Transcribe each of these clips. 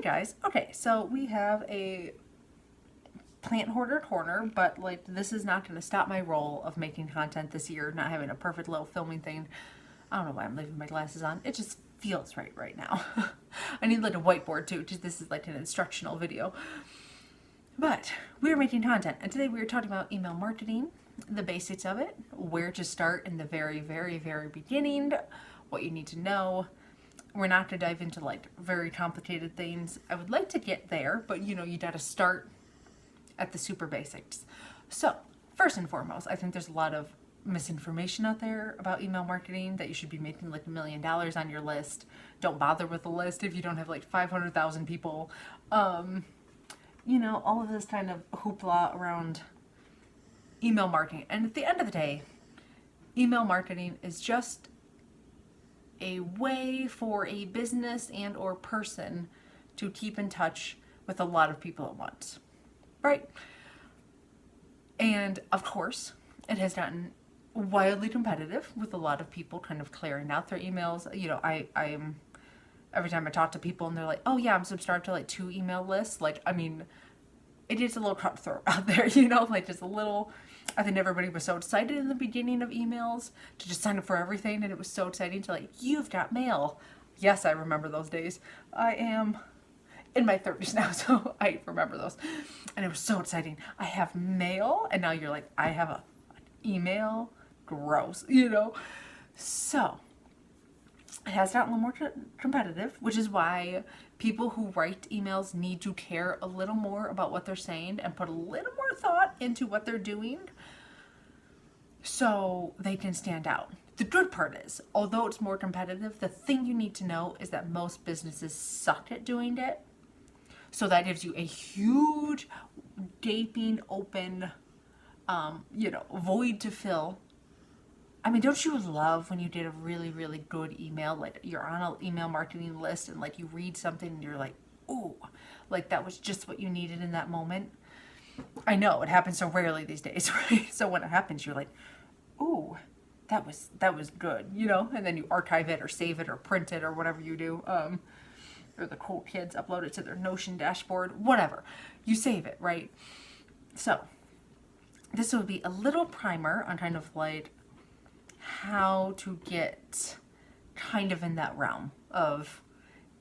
Hi guys. Okay, so we have a plant hoarder corner, but like this is not going to stop my role of making content this year, not having a perfect little filming thing. I don't know why I'm leaving my glasses on. It just feels right now. I need like a whiteboard too, because this is like an instructional video. But we're making content, and today we are talking about email marketing, the basics of it, where to start in the very beginning, what you need to know. We're not going to dive into like very complicated things. I would like to get there, but you got to start at the super basics. So, first and foremost, I think there's a lot of misinformation out there about email marketing, that you should be making like $1 million on your list. Don't bother with the list if you don't have like 500,000 people. All of this kind of hoopla around email marketing. And at the end of the day, email marketing is just a way for a business and or person to keep in touch with a lot of people at once, right? And of course, it has gotten wildly competitive with a lot of people kind of clearing out their emails. I am, every time I talk to people and they're like, oh yeah, I'm subscribed to like 2 email lists. Like, I mean, it is a little cutthroat out there, like just a little. I think everybody was so excited in the beginning of emails to just sign up for everything, and it was so exciting to like, you've got mail. Yes, I remember those days. I am in my 30s now, so I remember those. And it was so exciting. I have mail, and now you're like, I have an email. Gross, So, it has gotten a little more competitive, which is why people who write emails need to care a little more about what they're saying and put a little more thought into what they're doing so they can stand out. The good part is, although it's more competitive, the thing you need to know is that most businesses suck at doing it. So that gives you a huge, gaping, open, void to fill. I mean, don't you love when you did a really good email? Like, you're on an email marketing list and like you read something and you're like, ooh, like that was just what you needed in that moment. I know it happens so rarely these days, right? So when it happens, you're like, ooh, that was good, and then you archive it or save it or print it or whatever you do. Or the cool kids upload it to their Notion dashboard, whatever. You save it, right? So this would be a little primer on kind of like how to get kind of in that realm of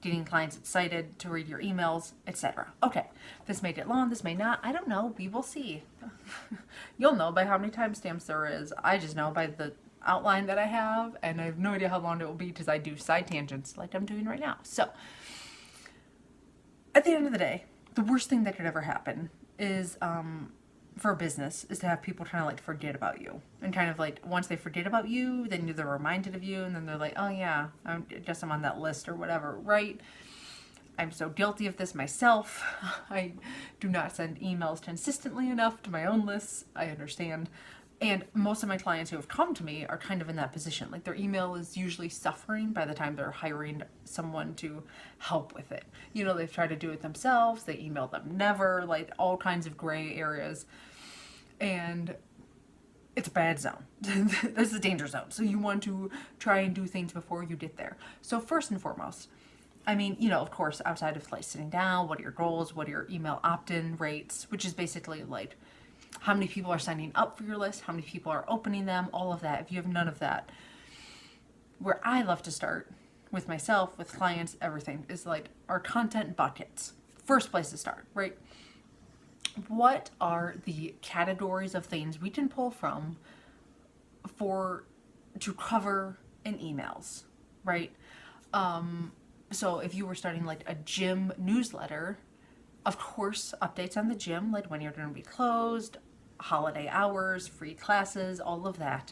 getting clients excited to read your emails, etc. Okay, this may get long, this may not. I don't know. We will see. You'll know by how many timestamps there is. I just know by the outline that I have, and I have no idea how long it will be because I do side tangents like I'm doing right now. So, at the end of the day, the worst thing that could ever happen is for a business is to have people kind of like forget about you, and kind of like once they forget about you, then they're reminded of you, and then they're like, oh yeah, I guess I'm on that list or whatever, right? I'm so guilty of this myself. I do not send emails consistently enough to my own lists. I understand. And most of my clients who have come to me are kind of in that position. Like, their email is usually suffering by the time they're hiring someone to help with it. They've tried to do it themselves. They email them never, like all kinds of gray areas. And it's a bad zone. This is a danger zone. So you want to try and do things before you get there. So first and foremost, I mean, of course, outside of like sitting down, what are your goals? What are your email opt-in rates? Which is basically like how many people are signing up for your list, how many people are opening them, all of that. If you have none of that, where I love to start with myself, with clients, everything, is like our content buckets. First place to start, right? What are the categories of things we can pull from to cover in emails, right? So if you were starting like a gym newsletter, of course, updates on the gym, like when you're going to be closed, holiday hours, free classes, all of that.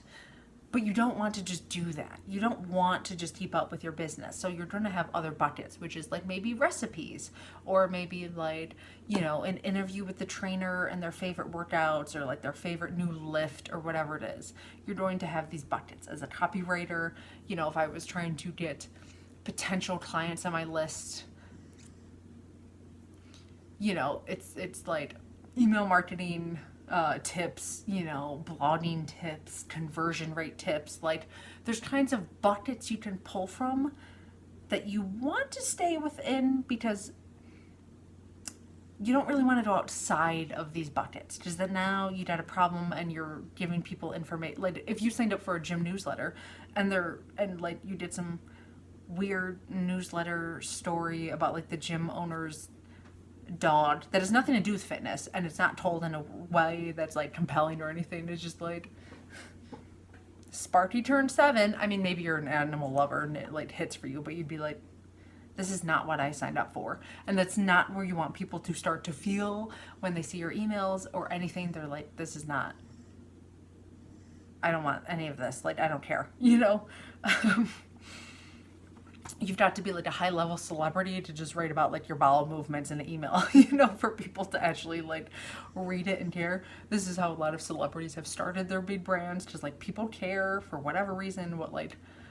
But you don't want to just do that. You don't want to just keep up with your business. So you're going to have other buckets, which is like maybe recipes, or maybe like, an interview with the trainer and their favorite workouts, or like their favorite new lift, or whatever it is. You're going to have these buckets. As a copywriter, if I was trying to get potential clients on my list, it's like email marketing tips, blogging tips, conversion rate tips. Like, there's kinds of buckets you can pull from that you want to stay within, because you don't really want to go outside of these buckets, because then now you got a problem and you're giving people information. Like if you signed up for a gym newsletter and like you did some weird newsletter story about like the gym owner's dog that has nothing to do with fitness, and it's not told in a way that's like compelling or anything. It's just like Sparky turned 7. I mean, maybe you're an animal lover and it like hits for you, but you'd be like, this is not what I signed up for. And that's not where you want people to start to feel when they see your emails or anything. They're like, this is not, I don't want any of this. Like, I don't care, you know? You've got to be like a high level celebrity to just write about like your bowel movements in an email, you know, for people to actually like read it and care. This is how a lot of celebrities have started their big brands, just like people care for whatever reason.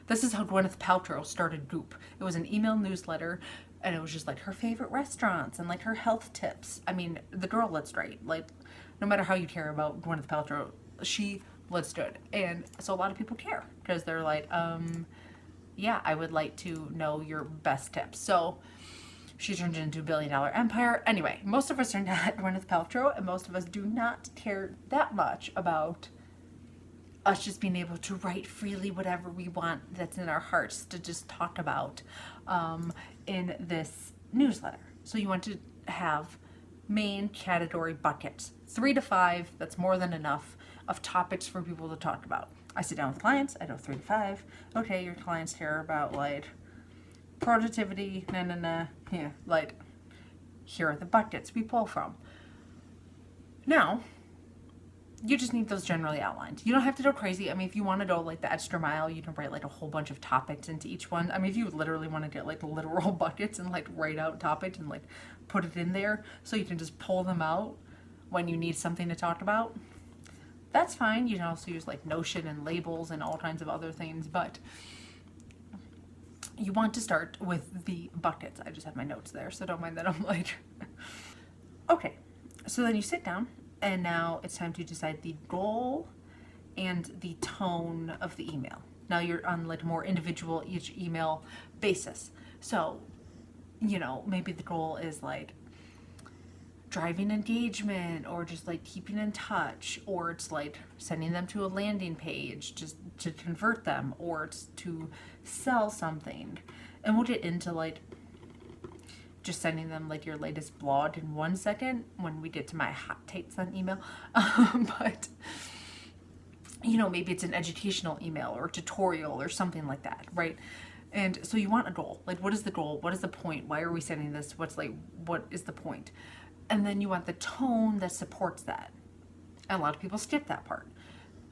This is how Gwyneth Paltrow started Goop. It was an email newsletter, and it was just like her favorite restaurants and like her health tips. I mean, the girl looks great. Like, no matter how you care about Gwyneth Paltrow, she looks good. And so a lot of people care because they're like, yeah, I would like to know your best tips. So she turned it into a billion-dollar empire. Anyway, most of us are not Gwyneth Paltrow, and most of us do not care that much about us just being able to write freely whatever we want that's in our hearts to just talk about in this newsletter. So you want to have main category buckets, 3 to 5, that's more than enough, of topics for people to talk about. I sit down with clients, I know 3 to 5. Okay, your clients care about like productivity, yeah, like here are the buckets we pull from. Now, you just need those generally outlined. You don't have to go crazy. I mean, if you want to go like the extra mile, you can write like a whole bunch of topics into each one. I mean, if you literally want to get like literal buckets and like write out topics and like put it in there so you can just pull them out when you need something to talk about, that's fine. You can also use like Notion and labels and all kinds of other things, but you want to start with the buckets. I just had my notes there, so don't mind that I'm like, okay. So then you sit down, and now it's time to decide the goal and the tone of the email. Now you're on like a more individual each email basis. So, you know, maybe the goal is like driving engagement, or just like keeping in touch, or it's like sending them to a landing page just to convert them, or it's to sell something. And we'll get into like just sending them like your latest blog in 1 second when we get to my hot takes on email. But you know, maybe it's an educational email or a tutorial or something like that, right? And so you want a goal. Like, what is the goal? What is the point? Why are we sending this? What is the point? And then you want the tone that supports that. And a lot of people skip that part.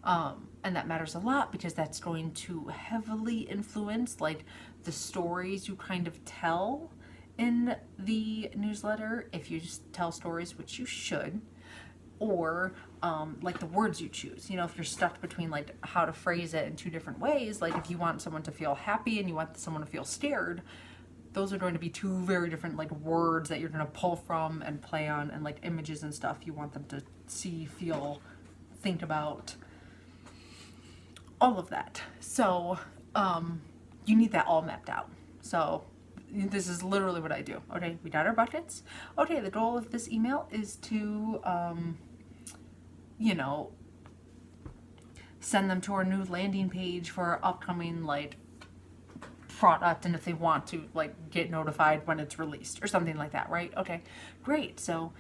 And that matters a lot because that's going to heavily influence like the stories you kind of tell in the newsletter, if you just tell stories, which you should, or like the words you choose. You know, if you're stuck between like how to phrase it in 2 different ways, like if you want someone to feel happy and you want someone to feel scared, those are going to be 2 very different like words that you're going to pull from and play on, and like images and stuff you want them to see, feel, think about, all of that. So you need that all mapped out. So this is literally what I do. Okay, we got our buckets. Okay, the goal of this email is to, you know, send them to our new landing page for our upcoming like product, and if they want to like get notified when it's released or something like that, right? Okay, great. So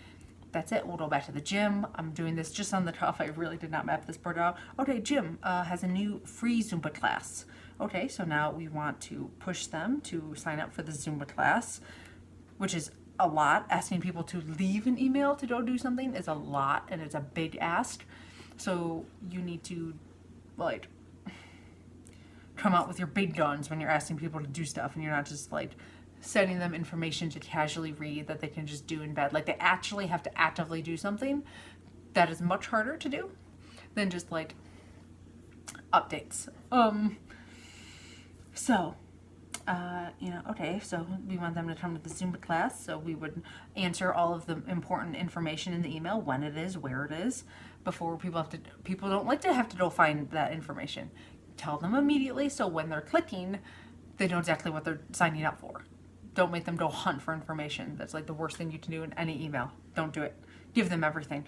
that's it. We'll go back to the gym. I'm doing this just on the cuff. I really did not map this part out. Okay, gym has a new free Zumba class. Okay, so now we want to push them to sign up for the Zumba class, which is a lot. Asking people to leave an email to go do something is a lot, and it's a big ask. So you need to like come out with your big guns when you're asking people to do stuff, and you're not just like sending them information to casually read that they can just do in bed. Like, they actually have to actively do something that is much harder to do than just like updates. So you know, okay, so we want them to come to the Zumba class, so we would answer all of the important information in the email, when it is, where it is, before people don't like to have to go find that information. Tell them immediately, so when they're clicking, they know exactly what they're signing up for. Don't make them go hunt for information. That's like the worst thing you can do in any email. Don't do it. Give them everything.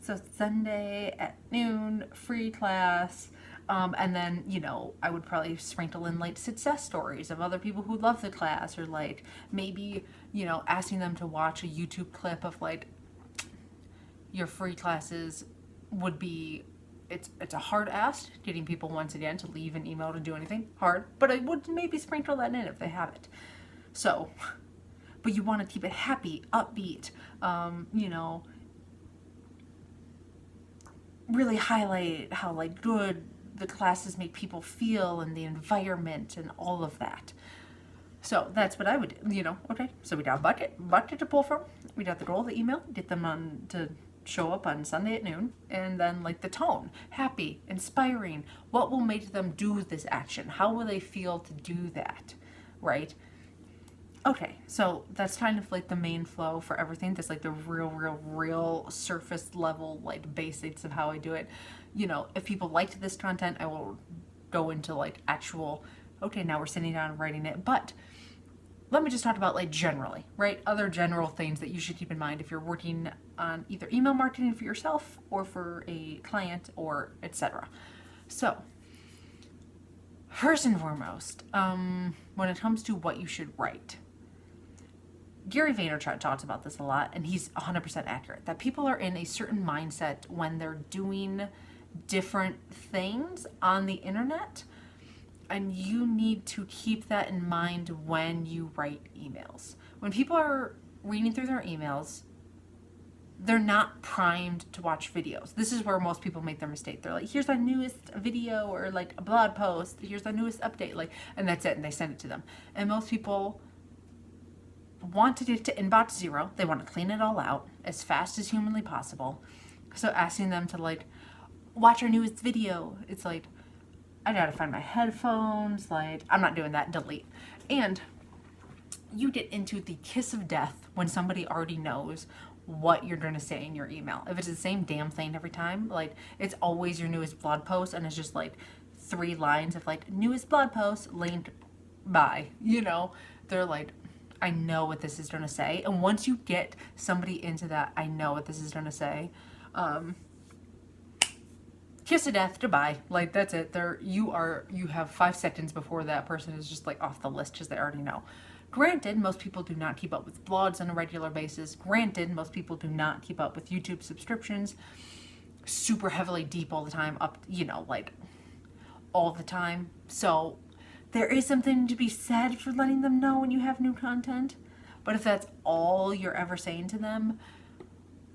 So Sunday at noon, free class. And then, you know, I would probably sprinkle in like success stories of other people who love the class, or like maybe, you know, asking them to watch a YouTube clip of like your free classes would be, it's a hard ask getting people once again to leave an email to do anything hard, but I would maybe sprinkle that in if they have it. So, but you want to keep it happy, upbeat, you know, really highlight how like good the classes make people feel and the environment and all of that. So that's what I would do, you know. Okay, so we got a bucket to pull from. We got the goal of the email, get them on to show up on Sunday at noon, and then like the tone, happy, inspiring. What will make them do this action? How will they feel to do that, right? Okay, so that's kind of like the main flow for everything. That's like the real surface level like basics of how I do it. You know, if people liked this content, I will go into like actual, okay, now we're sitting down and writing it. But let me just talk about like generally, right? Other general things that you should keep in mind if you're working on either email marketing for yourself or for a client or etc. So first and foremost, when it comes to what you should write, Gary Vaynerchuk talks about this a lot, and he's 100% accurate, that people are in a certain mindset when they're doing different things on the internet, and you need to keep that in mind when you write emails. When people are reading through their emails, they're not primed to watch videos. This is where most people make their mistake. They're like, here's our newest video, or like a blog post, here's the newest update, like, and that's it, and they send it to them. And most people want to get to inbox 0. They want to clean it all out as fast as humanly possible. So asking them to like watch our newest video, it's like, I gotta find my headphones, like, I'm not doing that, delete. And you get into the kiss of death when somebody already knows what you're gonna say in your email. If it's the same damn thing every time, like it's always your newest blog post, and it's just like 3 lines of like newest blog post linked by, you know, they're like, I know what this is gonna say. And once you get somebody into that, I know what this is gonna say, kiss of death, goodbye. Like that's it. You have 5 seconds before that person is just like off the list because they already know. Granted, most people do not keep up with blogs on a regular basis. Granted, most people do not keep up with YouTube subscriptions super heavily deep all the time, up, you know, like all the time. So there is something to be said for letting them know when you have new content. But if that's all you're ever saying to them,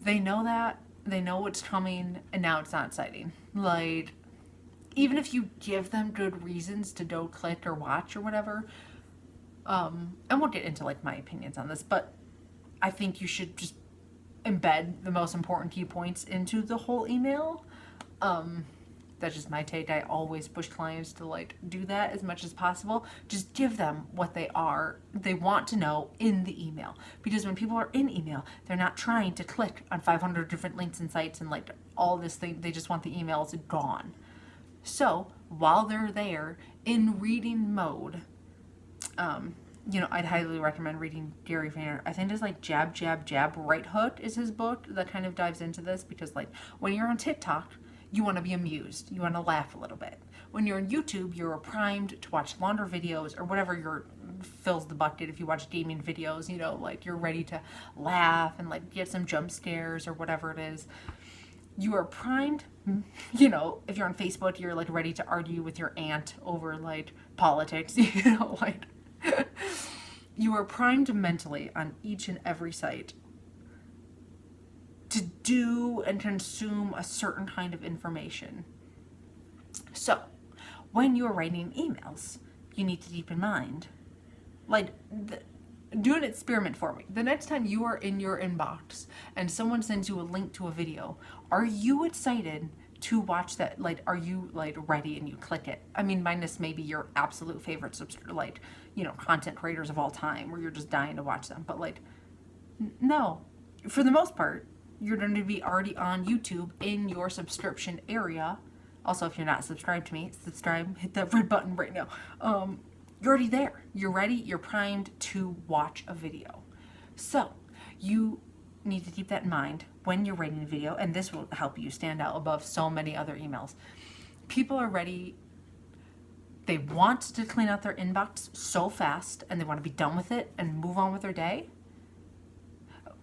they know that. They know what's coming, and now it's not exciting. Like, even if you give them good reasons to go click or watch or whatever, I won't get into like my opinions on this, but I think you should just embed the most important key points into the whole email. That's just my take. I always push clients to like do that as much as possible. Just give them what they want to know in the email. Because when people are in email, they're not trying to click on 500 different links and sites and like all this thing. They just want the emails gone. So while they're there in reading mode, you know, I'd highly recommend reading Gary Vayner. I think there's like Jab, Jab, Jab, Right Hook is his book that kind of dives into this, because like when you're on TikTok, you want to be amused. You want to laugh a little bit. When you're on YouTube, you're primed to watch longer videos or whatever fills the bucket. If you watch gaming videos, you know, like you're ready to laugh and like get some jump scares or whatever it is. You are primed, you know, if you're on Facebook, you're like ready to argue with your aunt over like politics, you know, like you are primed mentally on each and every site to do and consume a certain kind of information. So when you're writing emails, you need to keep in mind, like, do an experiment for me. The next time you are in your inbox and someone sends you a link to a video, are you excited to watch that? Like, are you like ready and you click it? I mean, minus maybe your absolute favorite like, you know, content creators of all time where you're just dying to watch them. But like, no, for the most part, you're going to be already on YouTube in your subscription area. Also, if you're not subscribed to me, subscribe, hit that red button right now. You're already there. You're ready. You're primed to watch a video. So you need to keep that in mind when you're writing a video, and this will help you stand out above so many other emails. People are ready. They want to clean out their inbox so fast, and they want to be done with it and move on with their day.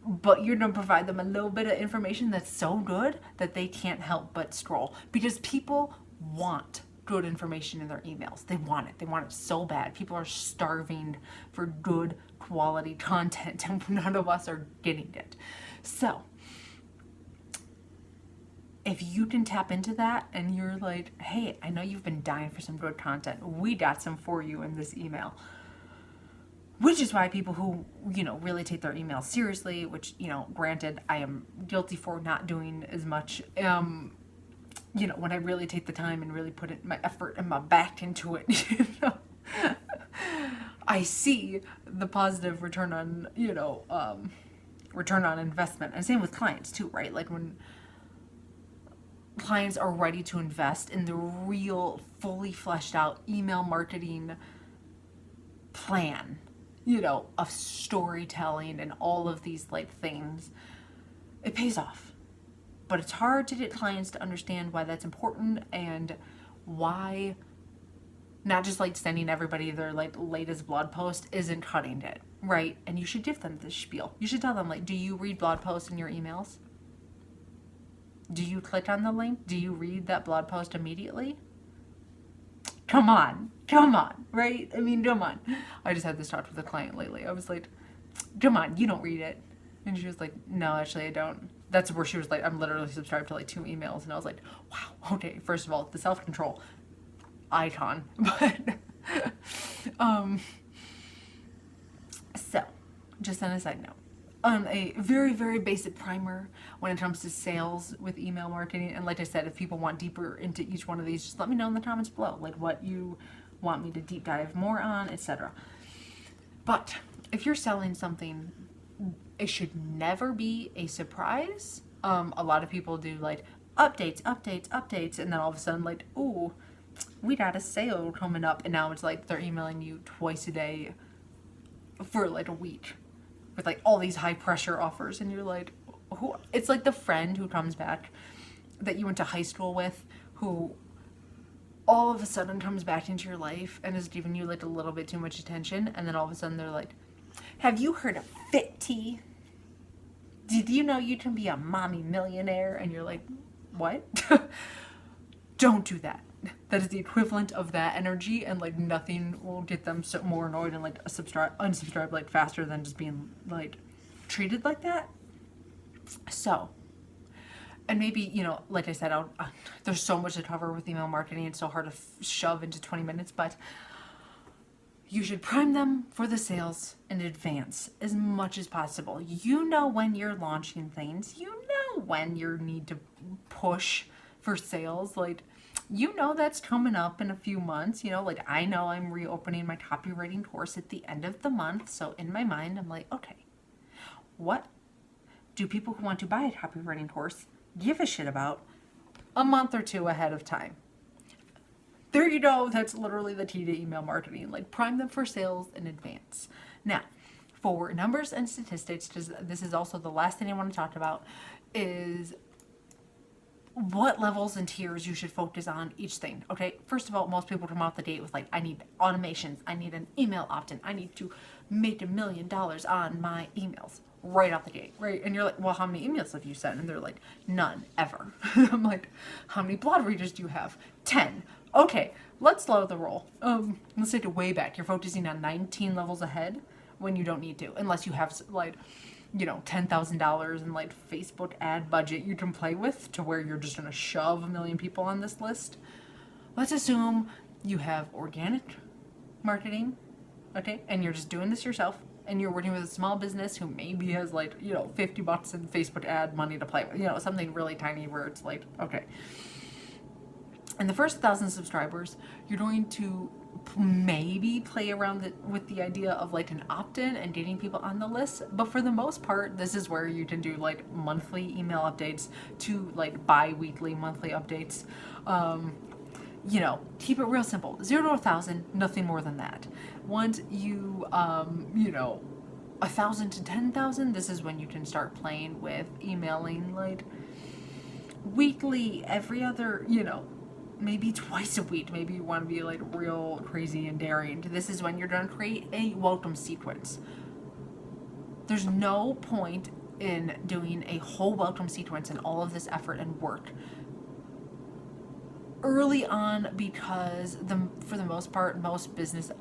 But you're going to provide them a little bit of information that's so good that they can't help but scroll, because people want good information in their emails. They want it. They want it so bad. People are starving for good quality content, and none of us are getting it. So if you can tap into that and you're like, hey, I know you've been dying for some good content. We got some for you in this email. Which is why people who, really take their emails seriously, which, granted, I am guilty for not doing as much, when I really take the time and really put my effort and my back into it, I see the positive return on, return on investment. And same with clients too, right? Like when clients are ready to invest in the real, fully fleshed out email marketing plan, of storytelling and all of these things, it pays off. But it's hard to get clients to understand why that's important, and why not just sending everybody their latest blog post isn't cutting it, right? And you should give them this spiel. You should tell them, do you read blog posts in your emails? Do you click on the link? Do you read that blog post immediately? Come on, right? I mean, come on. I just had this talk with a client lately. I was like, come on, you don't read it. And she was like, no, actually I don't. That's where she was like, I'm literally subscribed to 2 emails. And I was like, wow, okay, first of all, the self-control icon. But, so, just on a side note, a very, very basic primer when it comes to sales with email marketing. And like I said, if people want deeper into each one of these, just let me know in the comments below, what you want me to deep dive more on, etc. But if you're selling something, it should never be a surprise. A lot of people do updates, and then all of a sudden ooh, we got a sale coming up, and now it's they're emailing you twice a day for a week with all these high pressure offers, and you're like, who? It's like the friend who comes back that you went to high school with, who all of a sudden comes back into your life and is giving you a little bit too much attention, and then all of a sudden they're like, have you heard of Fit Tea? Did you know you can be a mommy millionaire? And you're like, what? Don't do that. That is the equivalent of that energy, and nothing will get them more annoyed and unsubscribe faster than just being treated like that. So, and maybe, like I said, there's so much to cover with email marketing. It's so hard to shove into 20 minutes, but you should prime them for the sales in advance as much as possible. When you're launching things, when you need to push for sales, that's coming up in a few months. I know I'm reopening my copywriting course at the end of the month. So in my mind, I'm like, okay, what do people who want to buy a copywriting course give a shit about a month or two ahead of time? There you go. That's literally the key to email marketing. Prime them for sales in advance. Now, for numbers and statistics, because this is also the last thing I want to talk about, is what levels and tiers you should focus on each thing. Okay, first of all, most people come out the gate with I need automations, I need an email opt-in, I need to make $1 million on my emails right off the gate, right? And you're like, well, how many emails have you sent? And they're like, none, ever. I'm like, how many blog readers do you have? 10. Okay, let's slow the roll. Let's take it way back. You're focusing on 19 levels ahead when you don't need to, unless you have $10,000 in Facebook ad budget you can play with, to where you're just gonna shove 1 million people on this list. Let's assume you have organic marketing, okay, and you're just doing this yourself, and you're working with a small business who maybe has $50 in Facebook ad money to play with, something really tiny where it's okay. In the first 1,000 subscribers, you're going to maybe play around with the idea of an opt-in and getting people on the list. But for the most part, this is where you can do monthly email updates to bi-weekly monthly updates. keep it real simple. 0 to 1,000, nothing more than that. Once you, 1,000 to 10,000, this is when you can start playing with emailing like weekly, every other, maybe twice a week. Maybe you want to be like real crazy and daring. This is when you're going to create a welcome sequence. There's no point in doing a whole welcome sequence and all of this effort and work early on, because for the most part, most business,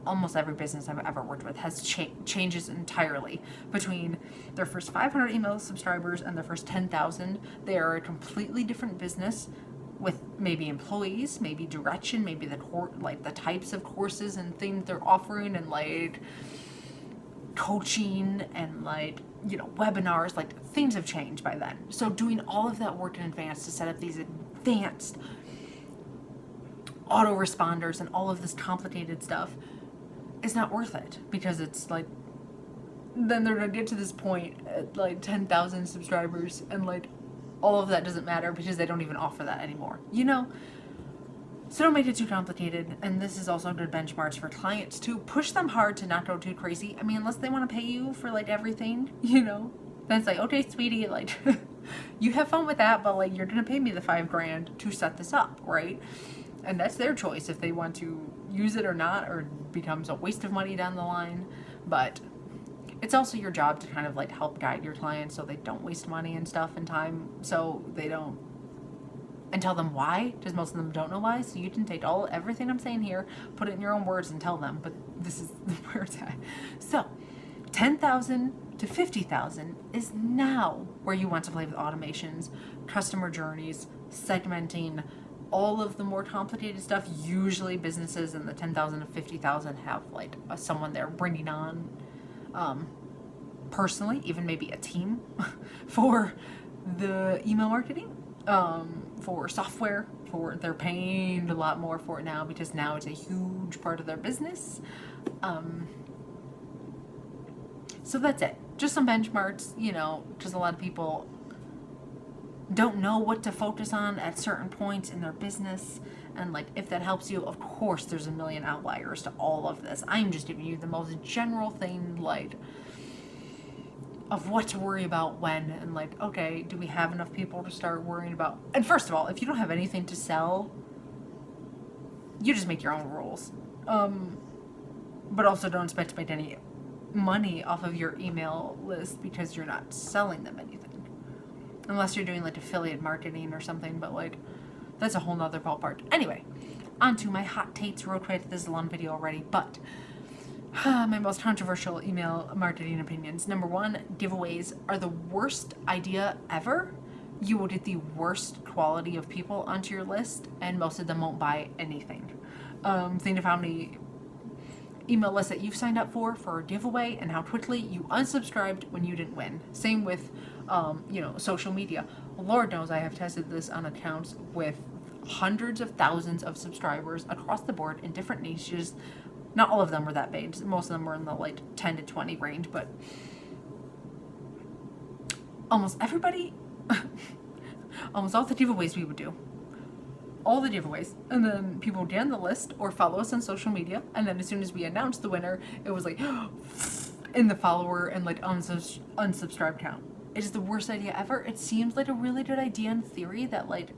almost every business I've ever worked with has changes entirely between their first 500 email subscribers and their first 10,000. They are a completely different business with maybe employees, maybe direction, maybe the types of courses and things they're offering, and like coaching and webinars, like things have changed by then. So doing all of that work in advance to set up these advanced autoresponders and all of this complicated stuff is not worth it, because it's like, then they're gonna get to this point at like 10,000 subscribers and like all of that doesn't matter because they don't even offer that anymore, So don't make it too complicated. And this is also good benchmarks for clients to push them hard to not go too crazy. I mean, unless they want to pay you for like everything, then it's like, okay, sweetie, like you have fun with that, but like you're gonna pay me the $5,000 to set this up, right? And that's their choice if they want to use it or not, or it becomes a waste of money down the line. But it's also your job to kind of like help guide your clients so they don't waste money and stuff and time, so they don't, and tell them why, because most of them don't know why. So you can take everything I'm saying here, put it in your own words and tell them, but this is where it's at. So 10,000 to 50,000 is now where you want to play with automations, customer journeys, segmenting, all of the more complicated stuff. Usually businesses in the 10,000 to 50,000 have like someone they're bringing on personally, even maybe a team for the email marketing, for software, they're paying a lot more for it now because now it's a huge part of their business. So that's it. Just some benchmarks, because a lot of people don't know what to focus on at certain points in their business. And like, if that helps you, of course there's a million outliers to all of this. I'm just giving you the most general thing, like, of what to worry about when, and like, okay, do we have enough people to start worrying about? And first of all, if you don't have anything to sell, you just make your own rules. But also don't expect to make any money off of your email list because you're not selling them anything. Unless you're doing like affiliate marketing or something, but like that's a whole nother ballpark. Anyway, on to my hot takes real quick. This is a long video already, but my most controversial email marketing opinions. Number one, giveaways are the worst idea ever. You will get the worst quality of people onto your list, and most of them won't buy anything. Think of how many email lists that you've signed up for a giveaway and how quickly you unsubscribed when you didn't win. Same with social media. Lord knows I have tested this on accounts with hundreds of thousands of subscribers across the board in different niches. Not all of them were that big. Most of them were in the like 10 to 20 range, but almost everybody, almost all the giveaways we would do, all the giveaways, and then people would get on the list or follow us on social media, and then as soon as we announced the winner, it was like in the follower and like unsubscribe count. It is the worst idea ever. It seems like a really good idea in theory that like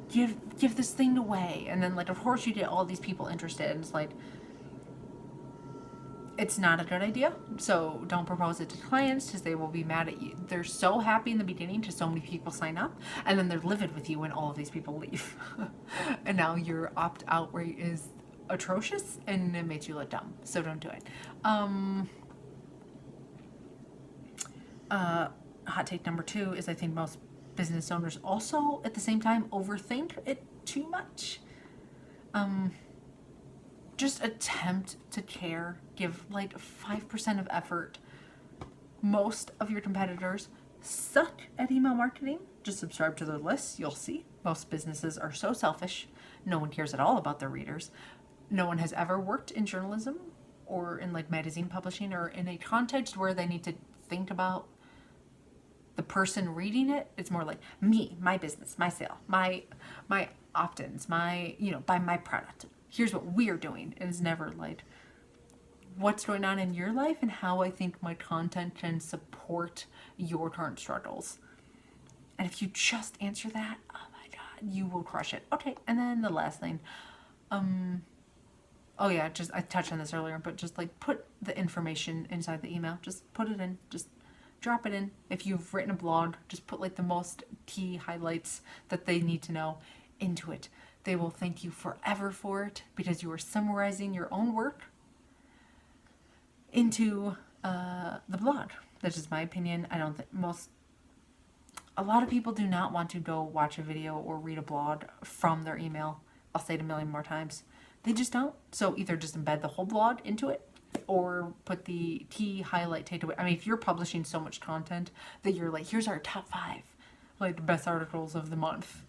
give this thing away, and then like of course you get all these people interested, and it's like, it's not a good idea. So don't propose it to clients because they will be mad at you. They're so happy in the beginning because so many people sign up, and then they're livid with you when all of these people leave. And now your opt-out rate is atrocious, and it makes you look dumb. So don't do it. Hot take number two is I think most business owners also at the same time overthink it too much. Just attempt to care. Give like 5% of effort. Most of your competitors suck at email marketing. Just subscribe to their lists. You'll see. Most businesses are so selfish. No one cares at all about their readers. No one has ever worked in journalism or in like magazine publishing or in a context where they need to think about the person reading it. It's more like me, my business, my sale, my opt-ins, my, buy my product. Here's what we're doing. And it's never like, what's going on in your life and how I think my content can support your current struggles. And if you just answer that, oh my God, you will crush it. Okay, and then the last thing, oh yeah, just I touched on this earlier, but just like put the information inside the email. Just put it in. Just drop it in. If you've written a blog, just put like the most key highlights that they need to know into it. They will thank you forever for it because you are summarizing your own work into the blog. That's just my opinion. I don't think a lot of people do not want to go watch a video or read a blog from their email. I'll say it a million more times. They just don't. So either just embed the whole blog into it or put the key highlight takeaway. I mean, if you're publishing so much content that you're like, here's our top 5, like best articles of the month.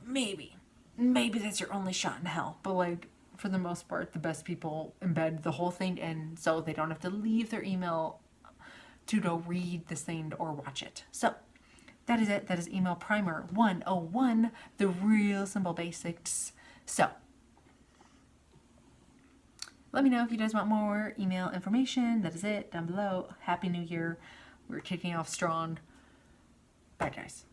Maybe that's your only shot in hell. But like, for the most part, the best people embed the whole thing in so they don't have to leave their email to go read this thing or watch it. So that is it. That is Email Primer 101, the real simple basics. So let me know if you guys want more email information. That is it down below. Happy New Year. We're kicking off strong. Bye, guys.